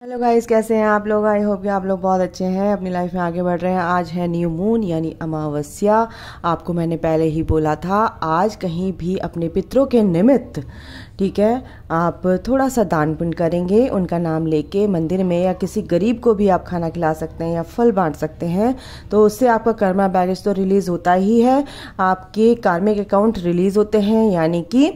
Hello guys, कैसे हैं आप लोग। आई होप कि आप लोग बहुत अच्छे हैं, अपनी लाइफ में आगे बढ़ रहे हैं। आज है न्यू मून यानी अमावस्या। आपको मैंने पहले ही बोला था, आज कहीं भी अपने पितरों के निमित्त, ठीक है, आप थोड़ा सा दान पुण्य करेंगे, उनका नाम लेके मंदिर में, या किसी गरीब को भी आप खाना खिला सकते हैं या फल बांट सकते हैं। तो उससे आपका कर्मा बैगेज तो रिलीज़ होता ही है, आपके कार्मिक अकाउंट रिलीज़ होते हैं, यानी कि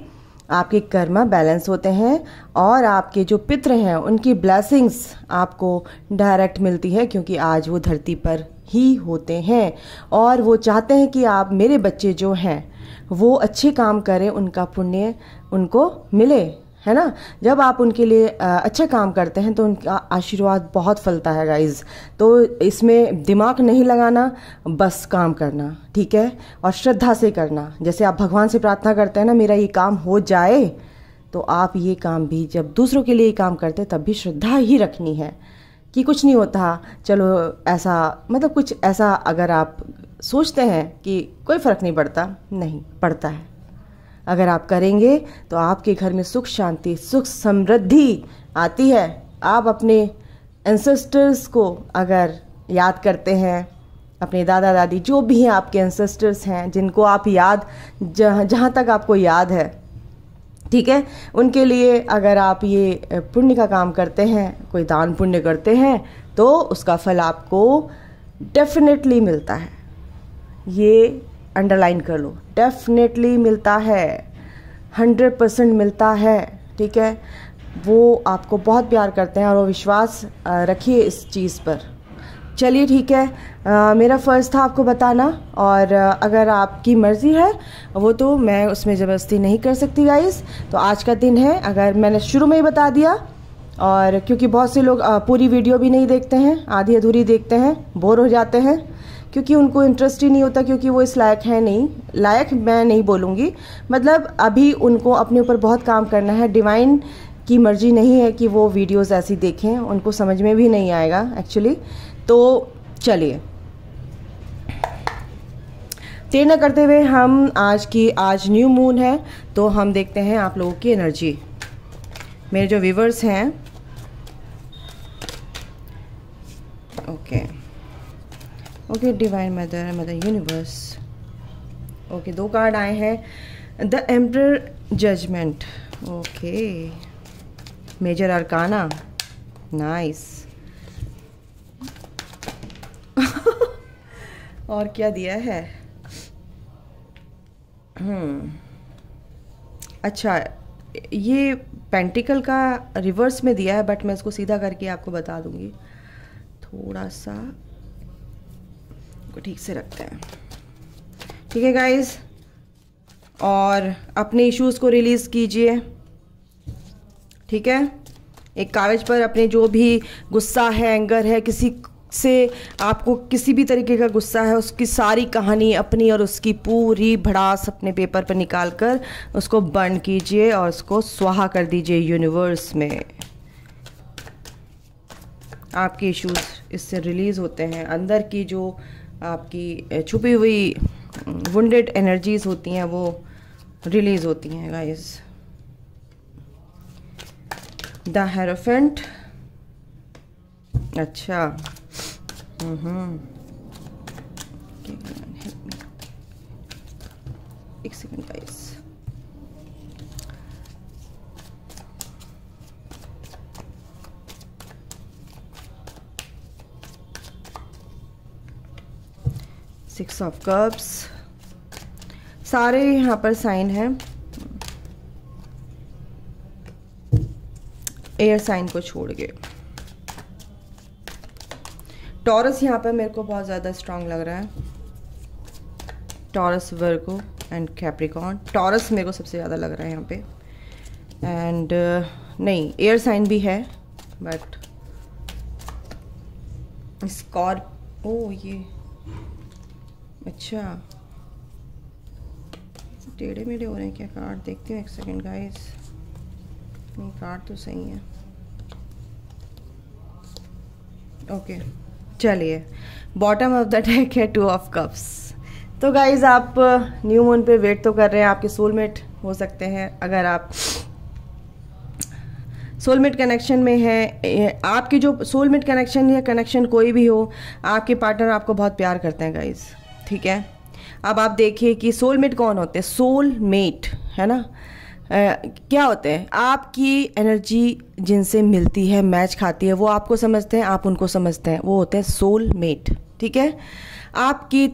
आपके कर्मा बैलेंस होते हैं, और आपके जो पितृ हैं उनकी ब्लेसिंग्स आपको डायरेक्ट मिलती है, क्योंकि आज वो धरती पर ही होते हैं और वो चाहते हैं कि आप, मेरे बच्चे जो हैं वो अच्छे काम करें, उनका पुण्य उनको मिले, है ना। जब आप उनके लिए अच्छा काम करते हैं तो उनका आशीर्वाद बहुत फलता है गाइज। तो इसमें दिमाग नहीं लगाना, बस काम करना, ठीक है, और श्रद्धा से करना। जैसे आप भगवान से प्रार्थना करते हैं ना, मेरा ये काम हो जाए, तो आप ये काम भी जब दूसरों के लिए काम करते हैं तब भी श्रद्धा ही रखनी है कि कुछ नहीं होता, चलो ऐसा, मतलब कुछ ऐसा अगर आप सोचते हैं कि कोई फ़र्क नहीं पड़ता, नहीं पड़ता है। अगर आप करेंगे तो आपके घर में सुख शांति, सुख समृद्धि आती है। आप अपने एंसेस्टर्स को अगर याद करते हैं, अपने दादा दादी जो भी हैं आपके एंसेस्टर्स हैं, जिनको आप याद, जहाँ तक आपको याद है, ठीक है, उनके लिए अगर आप ये पुण्य का काम करते हैं, कोई दान पुण्य करते हैं, तो उसका फल आपको डेफिनेटली मिलता है। ये अंडरलाइन कर लो, डेफिनेटली मिलता है, 100% मिलता है, ठीक है। वो आपको बहुत प्यार करते हैं और वो विश्वास रखिए इस चीज़ पर। चलिए ठीक है, मेरा फ़र्ज़ था आपको बताना, और अगर आपकी मर्ज़ी है वो तो मैं उसमें ज़बरदस्ती नहीं कर सकती गाइस। तो आज का दिन है, अगर मैंने शुरू में ही बता दिया, और क्योंकि बहुत से लोग पूरी वीडियो भी नहीं देखते हैं, आधी अधूरी देखते हैं, बोर हो जाते हैं, क्योंकि उनको इंटरेस्ट ही नहीं होता, क्योंकि वो इस लायक है नहीं। लायक मैं नहीं बोलूँगी, मतलब अभी उनको अपने ऊपर बहुत काम करना है। डिवाइन की मर्जी नहीं है कि वो वीडियोस ऐसी देखें, उनको समझ में भी नहीं आएगा एक्चुअली। तो चलिए देर न करते हुए हम आज न्यू मून है, तो हम देखते हैं आप लोगों की एनर्जी। मेरे जो व्यूवर्स हैं, okay, divine mother, mother universe. Okay, 2 card आए हैं, the emperor, judgment, okay, major arcana, nice. और क्या दिया है? अच्छा, ये पेंटिकल का रिवर्स में दिया है, बट मैं इसको सीधा करके आपको बता दूंगी। थोड़ा सा को ठीक से रखते हैं, ठीक है गाइस। और अपने इश्यूज़ को रिलीज़ कीजिए, ठीक है। एक कागज़ पर अपने जो भी गुस्सा है, एंगर है, किसी से आपको किसी भी तरीके का गुस्सा है, उसकी सारी कहानी अपनी और उसकी पूरी भड़ास अपने पेपर पर निकाल कर उसको बर्न कीजिए और उसको स्वाहा कर दीजिए यूनिवर्स में। आपके इश्यूज़ इससे रिलीज़ होते हैं। अंदर की जो आपकी छुपी हुई वुंडेड एनर्जीज होती हैं वो रिलीज़ होती हैं गाइस। द हेरोफेंट, अच्छा, एक second guys. Six of cups, सारे यहाँ पर साइन हैं, एयर साइन को छोड़ के। टॉरस यहाँ पर मेरे को बहुत ज़्यादा स्ट्रांग लग रहा है, taurus, Virgo and Capricorn. Taurus मेरे को सबसे ज़्यादा लग रहा है यहाँ पे, एंड नहीं, एयर साइन भी है, बट ओ ये अच्छा, टेढ़े मेढ़े हो रहे हैं क्या कार्ड? देखती हूँ, एक सेकेंड गाइस। नहीं, कार्ड तो सही है। ओके, चलिए, बॉटम ऑफ द डेक है 2 ऑफ कप्स। तो गाइज, आप न्यू मून पे वेट तो कर रहे हैं, आपके सोलमेट हो सकते हैं। अगर आप सोलमेट कनेक्शन में है। आपकी जो सोलमेट कनेक्शन या कनेक्शन कोई भी हो, आपके पार्टनर आपको बहुत प्यार करते हैं गाइस, ठीक है। अब आप देखिए कि सोलमेट कौन होते हैं। सोलमेट है ना, क्या होते हैं, आपकी एनर्जी जिनसे मिलती है, मैच खाती है, वो आपको समझते हैं, आप उनको समझते हैं, वो होते हैं सोलमेट, ठीक है। आपकी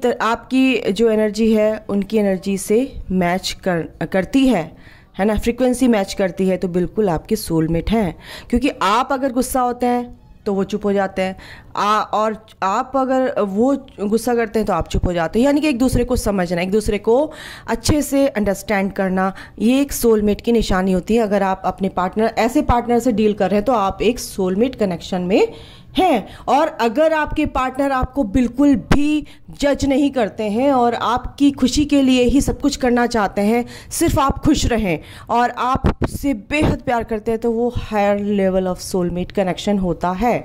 जो एनर्जी है उनकी एनर्जी से मैच करती है ना, फ्रीक्वेंसी मैच करती है, तो बिल्कुल आपके सोलमेट हैं। क्योंकि आप अगर गुस्सा होते हैं तो वो चुप हो जाते हैं, और आप अगर वो गुस्सा करते हैं तो आप चुप हो जाते हैं। यानी कि एक दूसरे को समझना, एक दूसरे को अच्छे से अंडरस्टैंड करना, ये एक सोलमेट की निशानी होती है। अगर आप अपने ऐसे पार्टनर से डील कर रहे हैं तो आप एक सोलमेट कनेक्शन में हैं। और अगर आपके पार्टनर आपको बिल्कुल भी जज नहीं करते हैं और आपकी खुशी के लिए ही सब कुछ करना चाहते हैं, सिर्फ आप खुश रहें और आप उससे बेहद प्यार करते हैं, तो वो higher level of soulmate connection होता है,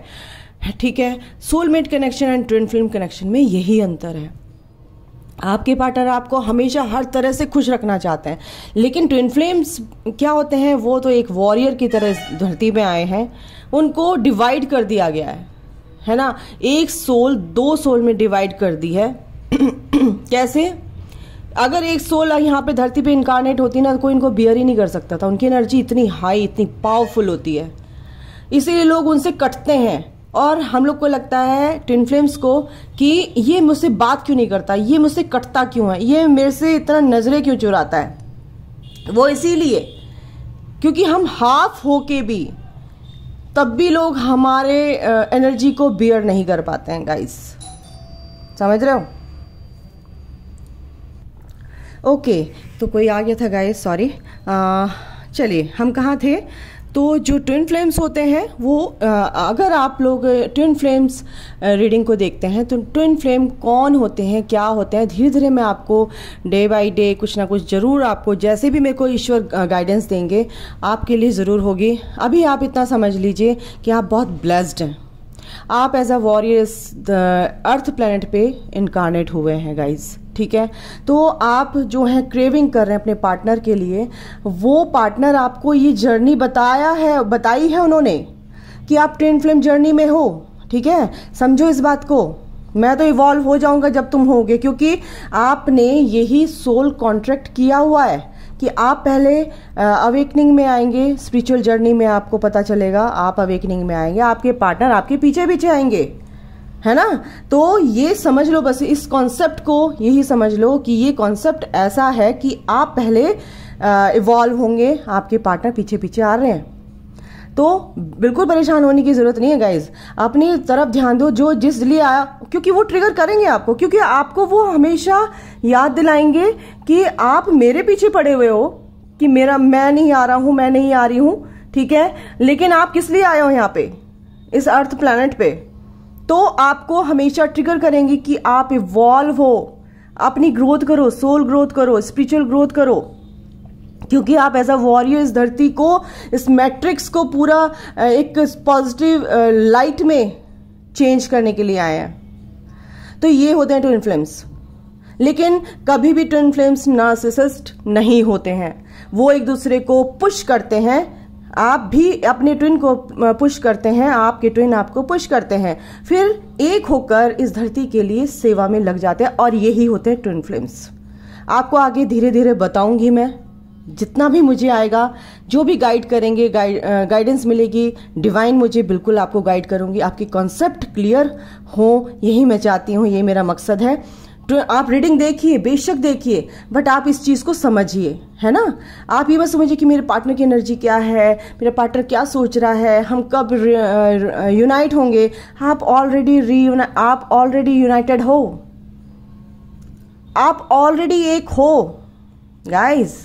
ठीक है। Soulmate connection and twin flame connection में यही अंतर है। आपके पार्टनर आपको हमेशा हर तरह से खुश रखना चाहते हैं, लेकिन ट्विन फ्लेम्स क्या होते हैं, वो तो एक वॉरियर की तरह धरती पे आए हैं। उनको डिवाइड कर दिया गया है ना, एक सोल 2 सोल में डिवाइड कर दी है। कैसे? अगर एक सोल यहाँ पे धरती पे इनकारनेट होती ना, तो कोई इनको बियर ही नहीं कर सकता था। उनकी एनर्जी इतनी हाई, इतनी पावरफुल होती है, इसीलिए लोग उनसे कटते हैं। और हम लोग को लगता है ट्विन फ्लेम्स को कि ये मुझसे बात क्यों नहीं करता, ये मुझसे कटता क्यों है, ये मेरे से इतना नजरें क्यों चुराता है। वो इसीलिए क्योंकि हम हाफ होके भी तब भी लोग हमारे एनर्जी को बियर नहीं कर पाते हैं गाइस, समझ रहे हो? ओके, तो कोई आ गया था गाइस, सॉरी। चलिए, हम कहाँ थे? तो जो ट्विन फ्लेम्स होते हैं वो अगर आप लोग ट्विन फ्लेम्स रीडिंग को देखते हैं तो ट्विन फ्लेम कौन होते हैं, क्या होते हैं, धीरे धीरे मैं आपको डे बाय डे कुछ ना कुछ ज़रूर, आपको जैसे भी मेरे को ईश्वर गाइडेंस देंगे आपके लिए ज़रूर होगी। अभी आप इतना समझ लीजिए कि आप बहुत ब्लेस्ड हैं। आप as a warrior earth planet पे इनकारनेट हुए हैं गाइज, ठीक है। तो आप जो है क्रेविंग कर रहे हैं अपने पार्टनर के लिए, वो पार्टनर आपको ये जर्नी बताई है उन्होंने कि आप ट्विन फ्लेम जर्नी में हो, ठीक है। समझो इस बात को, मैं तो इवॉल्व हो जाऊंगा जब तुम होगे, क्योंकि आपने यही सोल कॉन्ट्रैक्ट किया हुआ है कि आप पहले अवेकनिंग में आएंगे, स्पिरिचुअल जर्नी में आपको पता चलेगा, आप अवेकनिंग में आएंगे, आपके पार्टनर आपके पीछे पीछे आएंगे, है ना। तो ये समझ लो, बस इस कॉन्सेप्ट को यही समझ लो कि ये कॉन्सेप्ट ऐसा है कि आप पहले इवॉल्व होंगे, आपके पार्टनर पीछे पीछे आ रहे हैं। तो बिल्कुल परेशान होने की जरूरत नहीं है गाइज, अपनी तरफ ध्यान दो, जो जिस लिए आया, क्योंकि वो ट्रिगर करेंगे आपको, क्योंकि आपको वो हमेशा याद दिलाएंगे कि आप मेरे पीछे पड़े हुए हो, कि मैं नहीं आ रहा हूं, मैं नहीं आ रही हूं, ठीक है। लेकिन आप किस लिए आए हो यहाँ पे, इस अर्थ प्लैनेट पे? तो आपको हमेशा ट्रिगर करेंगे कि आप इवॉल्व हो, अपनी ग्रोथ करो, सोल ग्रोथ करो, स्पिरिचुअल ग्रोथ करो, क्योंकि आप एज अ वॉरियर इस धरती को, इस मैट्रिक्स को पूरा एक पॉजिटिव लाइट में चेंज करने के लिए आए हैं। तो ये होते हैं ट्विन फ्लेम्स। लेकिन कभी भी ट्विन फ्लेम्स नार्सिसिस्ट नहीं होते हैं, वो एक दूसरे को पुश करते हैं। आप भी अपने ट्विन को पुश करते हैं, आपके ट्विन आपको पुश करते हैं, फिर एक होकर इस धरती के लिए सेवा में लग जाते हैं, और यही होते हैं ट्विन फ्लेम्स। आपको आगे धीरे धीरे बताऊंगी मैं, जितना भी मुझे आएगा, जो भी गाइड करेंगे, गाइडेंस मिलेगी, डिवाइन मुझे बिल्कुल आपको गाइड करूंगी, आपके कॉन्सेप्ट क्लियर हो, यही मैं चाहती हूँ, यही मेरा मकसद है। तो आप रीडिंग देखिए, बेशक देखिए, बट आप इस चीज को समझिए, है ना। आप ये मत समझिए कि मेरे पार्टनर की एनर्जी क्या है, मेरा पार्टनर क्या सोच रहा है, हम कब यूनाइट होंगे। आप ऑलरेडी यूनाइटेड हो, आप ऑलरेडी एक हो गाइज।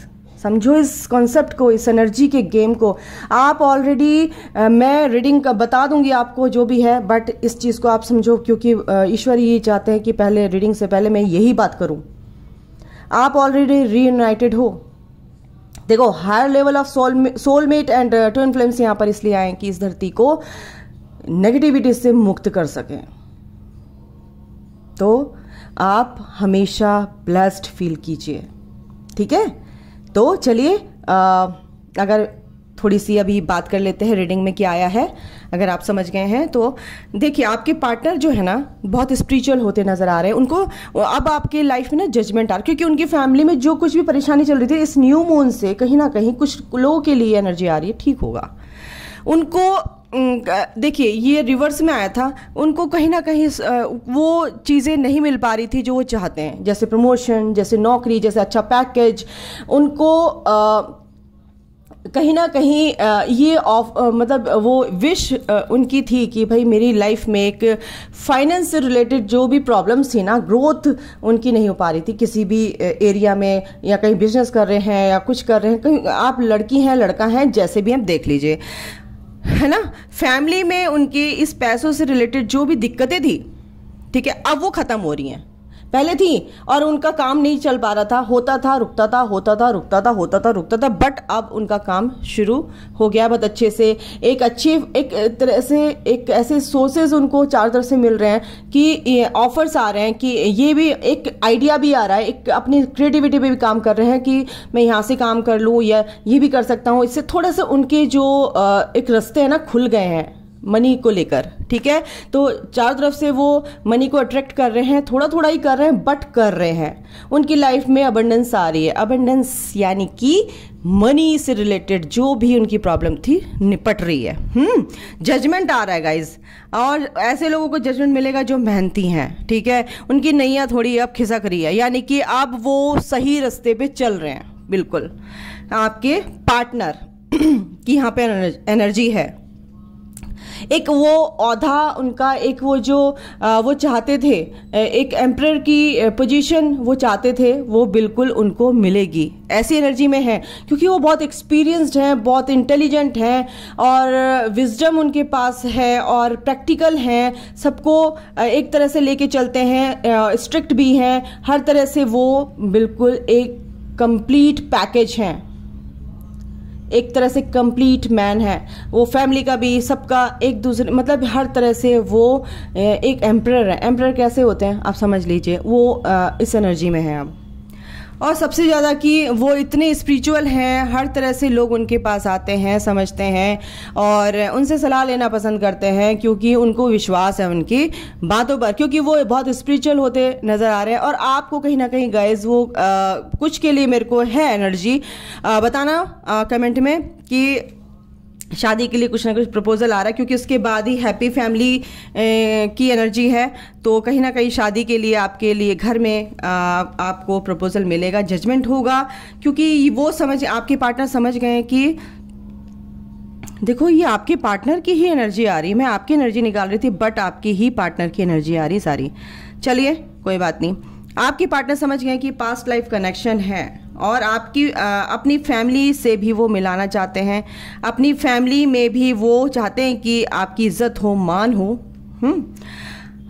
समझो इस कॉन्सेप्ट को, इस एनर्जी के गेम को। आप ऑलरेडी, मैं रीडिंग का बता दूंगी आपको जो भी है, बट इस चीज को आप समझो, क्योंकि ईश्वर ये चाहते हैं कि पहले रीडिंग से पहले मैं यही बात करूं। आप ऑलरेडी रीयूनाइटेड हो। देखो, higher level of soulmate and twin flames यहां पर इसलिए आए कि इस धरती को नेगेटिविटी से मुक्त कर सकें। तो आप हमेशा ब्लेस्ड फील कीजिए, ठीक है। तो चलिए, अगर थोड़ी सी अभी बात कर लेते हैं रीडिंग में क्या आया है। अगर आप समझ गए हैं तो देखिए, आपके पार्टनर जो है ना बहुत स्पिरिचुअल होते नजर आ रहे हैं। उनको अब आपके लाइफ में ना जजमेंट आ रहा है, क्योंकि उनकी फैमिली में जो कुछ भी परेशानी चल रही थी, इस न्यू मून से कहीं ना कहीं कुछ लोगों के लिए एनर्जी आ रही है, ठीक होगा। उनको देखिए, ये रिवर्स में आया था, उनको कहीं ना कहीं वो चीज़ें नहीं मिल पा रही थी जो वो चाहते हैं, जैसे प्रमोशन, जैसे नौकरी, जैसे अच्छा पैकेज। उनको कहीं ना कहीं ये मतलब वो विश उनकी थी कि भाई मेरी लाइफ में एक फाइनेंस से रिलेटेड जो भी प्रॉब्लम्स थी ना, ग्रोथ उनकी नहीं हो पा रही थी किसी भी एरिया में, या कहीं बिजनेस कर रहे हैं या कुछ कर रहे हैं, कहीं आप लड़की हैं लड़का हैं, जैसे भी हम देख लीजिए, है ना। फैमिली में उनके इस पैसों से रिलेटेड जो भी दिक्कतें थी, ठीक है, अब वो खत्म हो रही हैं। पहले थी और उनका काम नहीं चल पा रहा था, होता था रुकता था, होता था रुकता था, होता था रुकता था, बट अब उनका काम शुरू हो गया बहुत अच्छे से। एक तरह से एक ऐसे सोर्सेज उनको चारों तरफ से मिल रहे हैं कि ऑफर्स आ रहे हैं, कि ये भी एक आइडिया भी आ रहा है, एक अपनी क्रिएटिविटी पे भी काम कर रहे हैं कि मैं यहाँ से काम कर लूँ या ये भी कर सकता हूँ। इससे थोड़ा सा उनके जो एक रास्ते हैं ना खुल गए हैं मनी को लेकर, ठीक है। तो चारों तरफ से वो मनी को अट्रैक्ट कर रहे हैं, थोड़ा थोड़ा ही कर रहे हैं बट कर रहे हैं। उनकी लाइफ में अबंडेंस आ रही है। अबंडेंस यानी कि मनी से रिलेटेड जो भी उनकी प्रॉब्लम थी निपट रही है। जजमेंट आ रहा है गाइज, और ऐसे लोगों को जजमेंट मिलेगा जो मेहनती हैं, ठीक है। उनकी नैया थोड़ी अब खिसक रही है, यानी कि अब वो सही रास्ते पे चल रहे हैं। बिल्कुल आपके पार्टनर की यहाँ पे एनर्जी है। एक वो औधा उनका, एक वो जो वो चाहते थे, एक एम्परर की पोजीशन वो चाहते थे, वो बिल्कुल उनको मिलेगी, ऐसी एनर्जी में है। क्योंकि वो बहुत एक्सपीरियंस्ड हैं, बहुत इंटेलिजेंट हैं, और विजडम उनके पास है, और प्रैक्टिकल हैं, सबको एक तरह से लेके चलते हैं, स्ट्रिक्ट भी हैं, हर तरह से वो बिल्कुल एक कंप्लीट पैकेज हैं, एक तरह से कंप्लीट मैन है वो। फैमिली का भी, सबका एक दूसरे, मतलब हर तरह से वो एक एम्परर है। एम्परर कैसे होते हैं आप समझ लीजिए, वो इस एनर्जी में है अब। और सबसे ज़्यादा कि वो इतने स्पिरिचुअल हैं, हर तरह से लोग उनके पास आते हैं, समझते हैं और उनसे सलाह लेना पसंद करते हैं, क्योंकि उनको विश्वास है उनकी बातों पर, क्योंकि वो बहुत स्पिरिचुअल होते नज़र आ रहे हैं। और आपको कहीं ना कहीं गाइस वो कुछ के लिए मेरे को है एनर्जी, बताना कमेंट में कि शादी के लिए कुछ ना कुछ प्रपोजल आ रहा है, क्योंकि उसके बाद ही हैप्पी फैमिली की एनर्जी है। तो कहीं ना कहीं शादी के लिए आपके लिए घर में आपको प्रपोजल मिलेगा, जजमेंट होगा, क्योंकि वो आपके पार्टनर समझ गए कि देखो ये आपके पार्टनर की ही एनर्जी आ रही है, मैं आपकी एनर्जी निकाल रही थी बट आपकी ही पार्टनर की एनर्जी आ रही सारी। चलिए कोई बात नहीं, आपके पार्टनर समझ गए कि पास्ट लाइफ कनेक्शन है, और आपकी अपनी फैमिली से भी वो मिलाना चाहते हैं, अपनी फैमिली में भी वो चाहते हैं कि आपकी इज्जत हो, मान हो।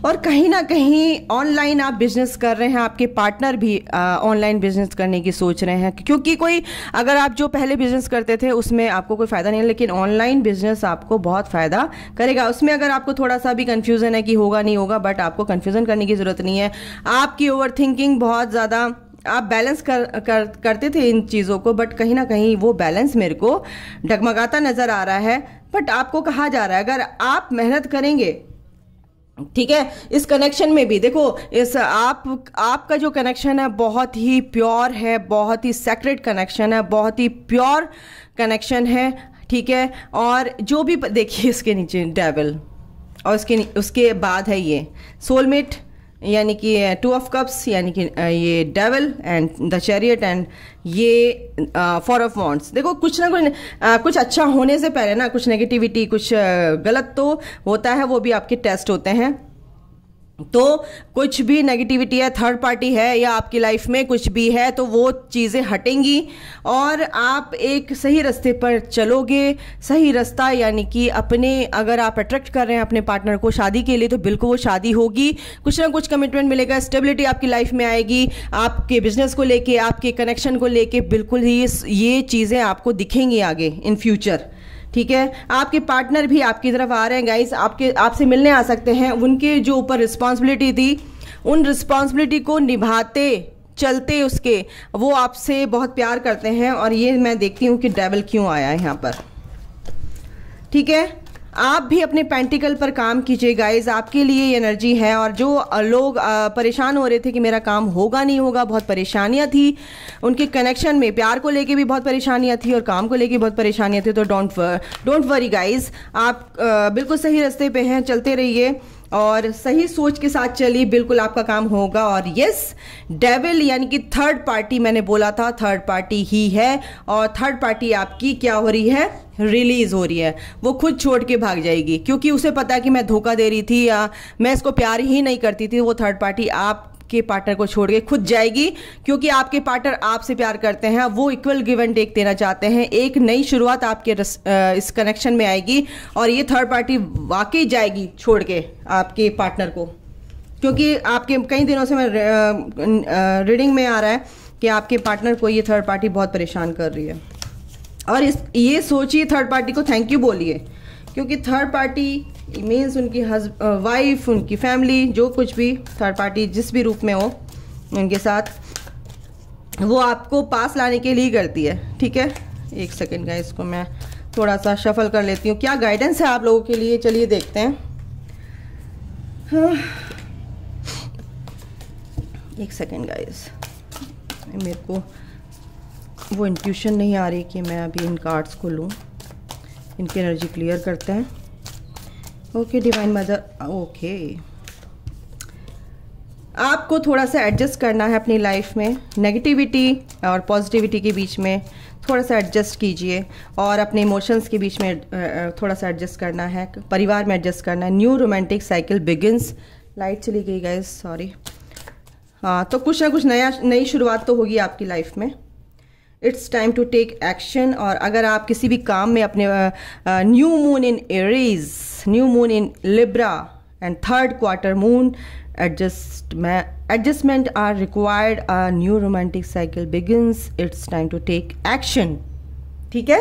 और कहीं ना कहीं ऑनलाइन आप बिजनेस कर रहे हैं, आपके पार्टनर भी ऑनलाइन बिजनेस करने की सोच रहे हैं, क्योंकि कोई अगर आप जो पहले बिजनेस करते थे उसमें आपको कोई फ़ायदा नहीं है, लेकिन ऑनलाइन बिजनेस आपको बहुत फ़ायदा करेगा। उसमें अगर आपको थोड़ा सा भी कन्फ्यूज़न है कि होगा नहीं होगा, बट आपको कन्फ्यूज़न करने की ज़रूरत नहीं है। आपकी ओवर थिंकिंग बहुत ज़्यादा, आप बैलेंस करते थे इन चीज़ों को, बट कहीं ना कहीं वो बैलेंस मेरे को डगमगाता नज़र आ रहा है। बट आपको कहा जा रहा है अगर आप मेहनत करेंगे, ठीक है, इस कनेक्शन में भी देखो, इस आपका जो कनेक्शन है बहुत ही प्योर है, बहुत ही सेक्रेट कनेक्शन है, बहुत ही प्योर कनेक्शन है, ठीक है। और जो भी देखिए इसके नीचे डेविल, और उसके बाद है ये सोलमेट, यानी कि 2 ऑफ कप्स, यानी कि ये devil and the chariot, and ये 4 ऑफ वॉन्ड्स। देखो कुछ ना कुछ अच्छा होने से पहले ना कुछ नेगेटिविटी, कुछ गलत तो होता है, वो भी आपके टेस्ट होते हैं। तो कुछ भी नेगेटिविटी है, थर्ड पार्टी है, या आपकी लाइफ में कुछ भी है, तो वो चीज़ें हटेंगी और आप एक सही रास्ते पर चलोगे। सही रास्ता यानी कि अगर आप अट्रैक्ट कर रहे हैं अपने पार्टनर को शादी के लिए, तो बिल्कुल वो शादी होगी, कुछ ना कुछ कमिटमेंट मिलेगा, स्टेबिलिटी आपकी लाइफ में आएगी, आपके बिजनेस को लेके, आपके कनेक्शन को लेके बिल्कुल ही ये चीज़ें आपको दिखेंगी आगे इन फ्यूचर, ठीक है। आपके पार्टनर भी आपकी तरफ आ रहे हैं गाइस, आपसे मिलने आ सकते हैं। उनके जो ऊपर रिस्पॉन्सिबिलिटी थी, उन रिस्पॉन्सिबिलिटी को निभाते चलते उसके वो आपसे बहुत प्यार करते हैं। और ये मैं देखती हूँ कि डेविल क्यों आया है यहाँ पर, ठीक है, आप भी अपने पेंटिकल पर काम कीजिए गाइज, आपके लिए ये एनर्जी है। और जो लोग परेशान हो रहे थे कि मेरा काम होगा नहीं होगा, बहुत परेशानियां थी उनके कनेक्शन में, प्यार को लेके भी बहुत परेशानियां थी और काम को लेके बहुत परेशानियां थी, तो डोंट वरी गाइज, आप बिल्कुल सही रास्ते पे हैं, चलते रहिए और सही सोच के साथ चलिए, बिल्कुल आपका काम होगा। और यस, डेविल यानी कि थर्ड पार्टी, मैंने बोला था थर्ड पार्टी ही है, और थर्ड पार्टी आपकी क्या हो रही है, रिलीज हो रही है। वो खुद छोड़ के भाग जाएगी, क्योंकि उसे पता है कि मैं धोखा दे रही थी या मैं इसको प्यार ही नहीं करती थी। वो थर्ड पार्टी आपके पार्टनर को छोड़ के खुद जाएगी, क्योंकि आपके पार्टनर आपसे प्यार करते हैं, वो इक्वल गिव एंड टेक देना चाहते हैं। एक नई शुरुआत आपके इस कनेक्शन में आएगी और ये थर्ड पार्टी वाकई जाएगी छोड़ के आपके पार्टनर को, क्योंकि आपके कई दिनों से मैं रीडिंग में आ रहा है कि आपके पार्टनर को ये थर्ड पार्टी बहुत परेशान कर रही है। और ये सोचिए, थर्ड पार्टी को थैंक यू बोलिए, क्योंकि थर्ड पार्टी मीन्स उनकी वाइफ, उनकी फैमिली, जो कुछ भी थर्ड पार्टी जिस भी रूप में हो उनके साथ, वो आपको पास लाने के लिए करती है। ठीक है, एक सेकेंड का इसको मैं थोड़ा सा शफल कर लेती हूँ, क्या गाइडेंस है आप लोगों के लिए, चलिए देखते हैं। हाँ। एक सेकेंड गाइस, मेरे को वो इंट्यूशन नहीं आ रही कि मैं अभी इन कार्ड्स को लूँ, इनकी एनर्जी क्लियर करते हैं। ओके डिवाइन मदर, ओके, आपको थोड़ा सा एडजस्ट करना है अपनी लाइफ में, नेगेटिविटी और पॉजिटिविटी के बीच में थोड़ा सा एडजस्ट कीजिए, और अपने इमोशंस के बीच में थोड़ा सा एडजस्ट करना है, परिवार में एडजस्ट करना है। New romantic cycle begins, light चली गई गाइस, सॉरी। हाँ, तो कुछ ना कुछ नई शुरुआत तो होगी आपकी लाइफ में। It's time to take action. और अगर आप किसी भी काम में अपने new moon in Aries, new moon in Libra and third quarter moon adjustment are required, a new romantic cycle begins, it's time to take action। ठीक है,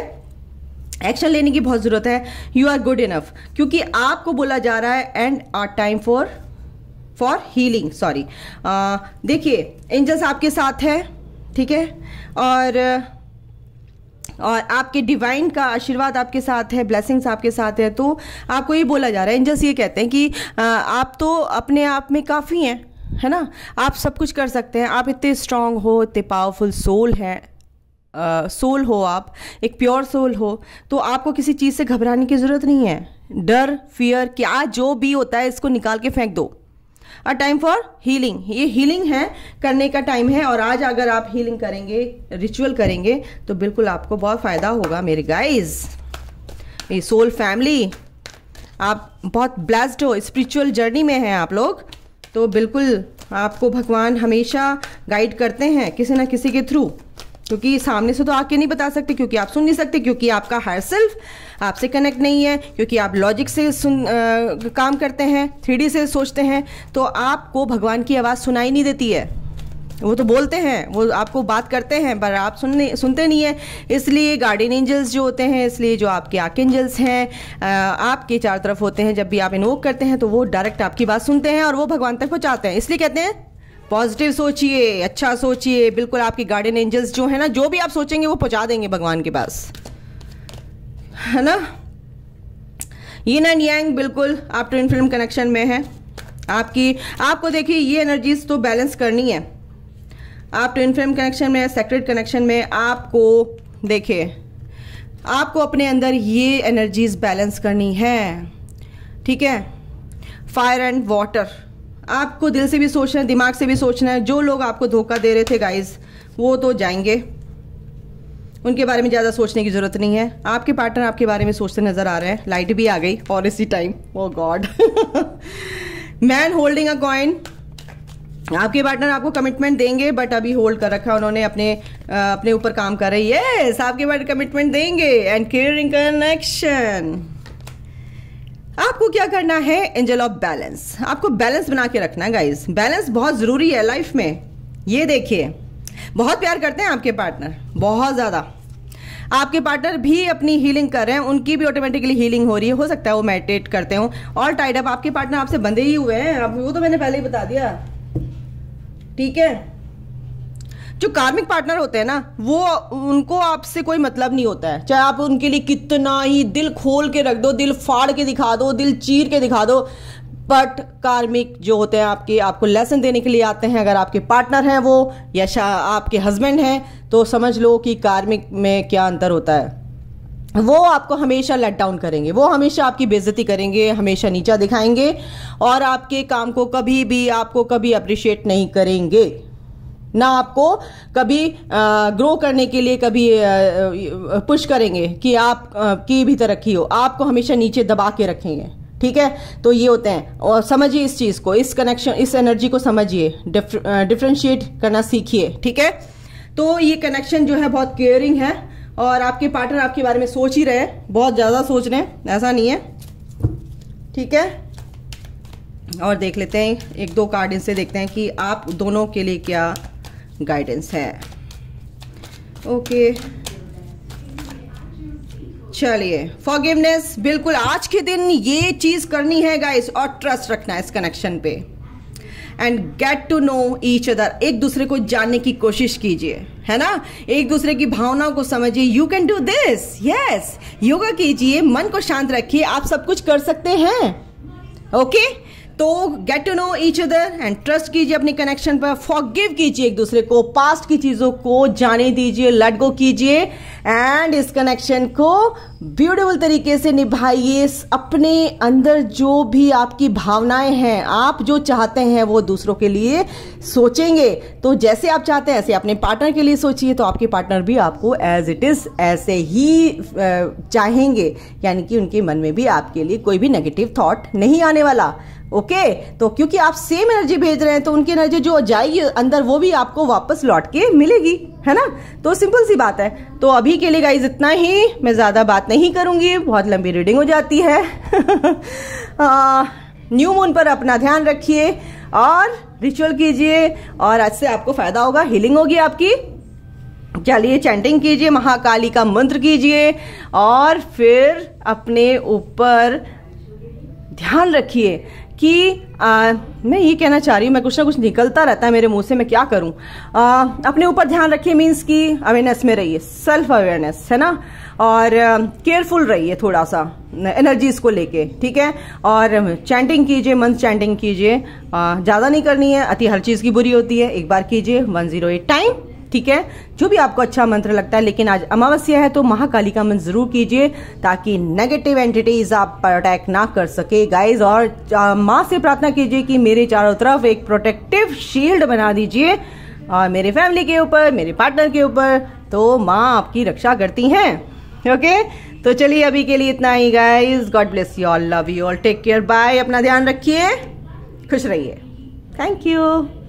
एक्शन लेने की बहुत ज़रूरत है। यू आर गुड इनफ, क्योंकि आपको बोला जा रहा है and are time for healing. Sorry, देखिए एंजल्स आपके साथ है, ठीक है, और आपके डिवाइन का आशीर्वाद आपके साथ है, ब्लेसिंग्स आपके साथ है। तो आपको ये बोला जा रहा है, एंजल्स ये कहते हैं कि आप तो अपने आप में काफ़ी हैं, है ना, आप सब कुछ कर सकते हैं, आप इतने स्ट्रांग हो, इतने पावरफुल सोल हैं, सोल हो, आप एक प्योर सोल हो, तो आपको किसी चीज़ से घबराने की ज़रूरत नहीं है। डर, फियर, क्या जो भी होता है इसको निकाल के फेंक दो। अ टाइम फॉर हीलिंग, ये हीलिंग है, करने का टाइम है। और आज अगर आप हीलिंग करेंगे, रिचुअल करेंगे, तो बिल्कुल आपको बहुत फ़ायदा होगा मेरे गाइज, ये सोल फैमिली। आप बहुत ब्लेस्ड हो, स्पिरिचुअल जर्नी में हैं आप लोग, तो बिल्कुल आपको भगवान हमेशा गाइड करते हैं किसी ना किसी के थ्रू, क्योंकि सामने से तो आके नहीं बता सकते, क्योंकि आप सुन नहीं सकते, क्योंकि आपका हायर सेल्फ आपसे कनेक्ट नहीं है, क्योंकि आप लॉजिक से काम करते हैं, 3D से सोचते हैं, तो आपको भगवान की आवाज़ सुनाई नहीं देती है। वो तो बोलते हैं, वो आपको बात करते हैं, पर आप सुनते नहीं है। इसलिए गार्डियन एंजल्स जो होते हैं, इसलिए जो आपके आर्कएंजल्स हैं आपके चारों तरफ होते हैं, जब भी आप इन्वोक करते हैं तो वो डायरेक्ट आपकी बात सुनते हैं और वो भगवान तक पहुँचाते हैं। इसलिए कहते हैं पॉजिटिव सोचिए, अच्छा सोचिए, बिल्कुल आपके गार्डियन एंजल्स जो है ना, जो भी आप सोचेंगे वो पहुंचा देंगे भगवान के पास, है ना। यिन एंड यांग बिल्कुल आप ट्विन फ्लेम कनेक्शन में है। आपको देखिए ये एनर्जीज तो बैलेंस करनी है। आप ट्विन फ्लेम कनेक्शन में, सेक्रेट कनेक्शन में, आपको देखिए आपको अपने अंदर ये एनर्जीज बैलेंस करनी है, ठीक है। फायर एंड वाटर, आपको दिल से भी सोचना है, दिमाग से भी सोचना है। जो लोग आपको धोखा दे रहे थे गाइस, वो तो जाएंगे, उनके बारे में ज़्यादा सोचने की ज़रूरत नहीं है। आपके पार्टनर आपके बारे में सोचते नज़र आ रहे हैं। लाइट भी आ गई और इसी time, oh God. Man holding a coin, आपके पार्टनर आपको कमिटमेंट देंगे, बट अभी होल्ड कर रखा है उन्होंने, अपने ऊपर काम कर रही है। यस, आपके पार्टनर कमिटमेंट देंगे। एंड केयरिंग कनेक्शन, आपको क्या करना है, एंजल ऑफ बैलेंस, आपको बैलेंस बना के रखना है गाइस। बैलेंस बहुत ज़रूरी है लाइफ में। ये देखिए, बहुत प्यार करते हैं आपके पार्टनर, बहुत ज़्यादा। आपके पार्टनर भी अपनी हीलिंग कर रहे हैं, उनकी भी ऑटोमेटिकली हीलिंग हो रही है। हो सकता है वो मेडिटेट करते हो, और टाइड अप, आपके पार्टनर आपसे बंधे ही हुए हैं, अब वो तो मैंने पहले ही बता दिया, ठीक है। जो कार्मिक पार्टनर होते हैं ना, वो उनको आपसे कोई मतलब नहीं होता है, चाहे आप उनके लिए कितना ही दिल खोल के रख दो, दिल फाड़ के दिखा दो, दिल चीर के दिखा दो, बट कार्मिक जो होते हैं आपको लेसन देने के लिए आते हैं। अगर आपके पार्टनर हैं वो या आपके हस्बैंड हैं, तो समझ लो कि कार्मिक में क्या अंतर होता है। वो आपको हमेशा लेट डाउन करेंगे, वो हमेशा आपकी बेइज्जती करेंगे, हमेशा नीचा दिखाएंगे और आपके काम को कभी अप्रिशिएट नहीं करेंगे, ना आपको कभी ग्रो करने के लिए कभी पुश करेंगे कि आप की भी तरक्की हो। आपको हमेशा नीचे दबा के रखेंगे, ठीक है। तो ये होते हैं, और समझिए इस चीज को, इस कनेक्शन, इस एनर्जी को समझिए, डिफरेंशिएट करना सीखिए, ठीक है। तो ये कनेक्शन जो है बहुत केयरिंग है और आपके पार्टनर आपके बारे में सोच ही रहे हैं, बहुत ज्यादा सोच रहे हैं, ऐसा नहीं है, ठीक है। और देख लेते हैं एक दो कार्ड इनसे, देखते हैं कि आप दोनों के लिए क्या गाइडेंस है। ओके, चलिए, फॉरगिवनेस, बिल्कुल आज के दिन ये चीज करनी है गाइस, और ट्रस्ट रखना है इस कनेक्शन पे, and get to know each other, एक दूसरे को जानने की कोशिश कीजिए, है ना, एक दूसरे की भावनाओं को समझिए। You can do this, yes, yoga कीजिए, मन को शांत रखिए, आप सब कुछ कर सकते हैं, ओके। तो get to know each other and trust कीजिए अपने कनेक्शन पर, फॉरगिव कीजिए एक दूसरे को, पास्ट की चीजों को जाने दीजिए, लेट गो कीजिए, एंड इस कनेक्शन को ब्यूटीफुल तरीके से निभाइए। अपने अंदर जो भी आपकी भावनाएं हैं, आप जो चाहते हैं वो दूसरों के लिए सोचेंगे, तो जैसे आप चाहते हैं ऐसे अपने पार्टनर के लिए सोचिए, तो आपके पार्टनर भी आपको एज इट इज ऐसे ही चाहेंगे, यानी कि उनके मन में भी आपके लिए कोई भी नेगेटिव थॉट नहीं आने वाला, ओके। तो क्योंकि आप सेम एनर्जी भेज रहे हैं, तो उनकी एनर्जी जो जाएगी अंदर वो भी आपको वापस लौट के मिलेगी, है ना। तो सिंपल सी बात है। तो अभी के लिए गाइज इतना ही, मैं ज्यादा बात नहीं करूंगी, बहुत लंबी रीडिंग हो जाती है। न्यू मून पर अपना ध्यान रखिए और रिचुअल कीजिए, और आज से आपको फायदा होगा, हीलिंग होगी आपकी। चलिए, चैंटिंग कीजिए, महाकाली का मंत्र कीजिए, और फिर अपने ऊपर ध्यान रखिए कि मैं ये कहना चाह रही हूँ, मैं कुछ ना कुछ निकलता रहता है मेरे मुंह से, मैं क्या करूं। अपने ऊपर ध्यान रखिए, मीन्स कि अवेयरनेस में रहिए, सेल्फ अवेयरनेस, है ना, और केयरफुल रहिए थोड़ा सा एनर्जीज को लेके, ठीक है। और चैंटिंग कीजिए, मंत्र चैंटिंग कीजिए, ज्यादा नहीं करनी है, अति हर चीज की बुरी होती है, एक बार कीजिए 108 टाइम, ठीक है, जो भी आपको अच्छा मंत्र लगता है। लेकिन आज अमावस्या है तो महाकाली का मंत्र जरूर कीजिए, ताकि नेगेटिव एंटिटीज आप पर अटैक ना कर सके गाइज। और माँ से प्रार्थना कीजिए कि मेरे चारों तरफ एक प्रोटेक्टिव शील्ड बना दीजिए, और मेरे फैमिली के ऊपर, मेरे पार्टनर के ऊपर, तो माँ आपकी रक्षा करती हैं, ओके। तो चलिए, अभी के लिए इतना ही guys. God bless you all, love you all, take care, bye, अपना ध्यान रखिए, खुश रहिए, थैंक यू।